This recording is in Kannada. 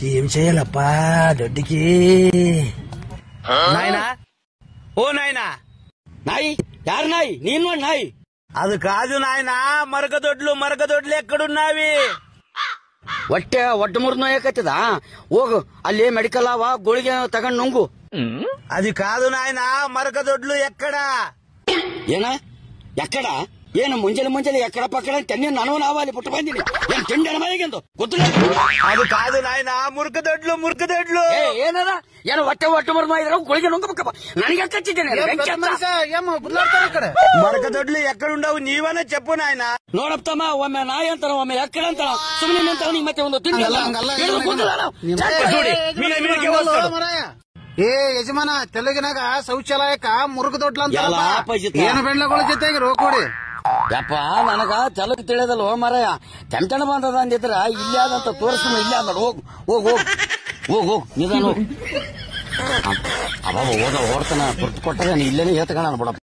ఏం చేయాలప్పా దొడ్డికి నాయనా ఓ నాయనా నాయి యారు నాయి నేను నాయి అది కాదు నాయనా మరకదొడ్లు ఎక్కడున్నావి ಒಟ್ಟು ಮುರಿದು ನೋಯಕತ್ತದ ಹೋಗು ಅಲ್ಲಿ ಮೆಡಿಕಲ್ ಅವ ಗುಳಿಗೆ ತಗೊಂಡ್ ನುಂಗು అది కాదు నాయనా మరకదొడ్లు ఎక్కడ ಎಕ್ಕಡ ಏನು ಮುಂಜಾನೆ ಎಕ್ಕಡ ಪಕ್ಕಡ ತೆನ್ನಿ ನಾನು ನಾವಲ್ಲಿ ಪುಟ್ಟು ಬಂದಿನಿ ಏನ್ ತಿಂಡಿ ಮನೆಗೆಂದು ಗೊತ್ತಿಲ್ಲ అది కాదు నాయనా మురకదొడ్లు ಏನದ ಏನು ಒಟ್ಟು ಮುರಿದು ಇದ್ರ ಗುಳಿಗೆ ನುಂಗಬೇಕಪ್ಪ ನನಗೆ ಕಚ್ಚಿದ್ದೇನೆ మరకదొడ్లు ఎక్కడుండవు నీవనే చెప్పు నాయనా ನೋಡಪ್ತಮ್ಮ ಒಮ್ಮೆ ನಾಯಿ ಅಂತಾರ ಒಮ್ಮೆ ಎಕ್ಕಡ ಅಂತಾರ ಸುಮ್ಮನೆ ಅಂತ ನೀ ಮತ್ತೆ ಒಂದು ತಿಂಡಿ ಏ ಯಜಮಾನ ತೆಲುಗಿನಾಗ ಶೌಚಾಲಯಕ್ಕ ಮುರುಗದೊಡ್ಲ ಅಂತ ಏನು ಬೆಳ್ಳಗಳ ಜೊತೆಗೆ ರೋಕೊಡಿ ಯಪ್ಪ ನನಗ ತೆಲುಗು ತಿಳಿದಲ್ಲ ಹೋ ಮರಯ್ಯ ಕೆಂಚಣ ಬಂದದ ಅಂದಿದ್ರ ಇಲ್ಲಿ ಆದಂತ ತೋರಿಸ್ ಇಲ್ಲ ಅಂದ ಹೋಗ್ ನಿಧಾನ ಅವ ಓಡ್ತಾನ ಕೊಟ್ಟರೆ ಇಲ್ಲೇನೆ ಹೇಳ್ತಕಣ ಬಿಡಪ್ಪ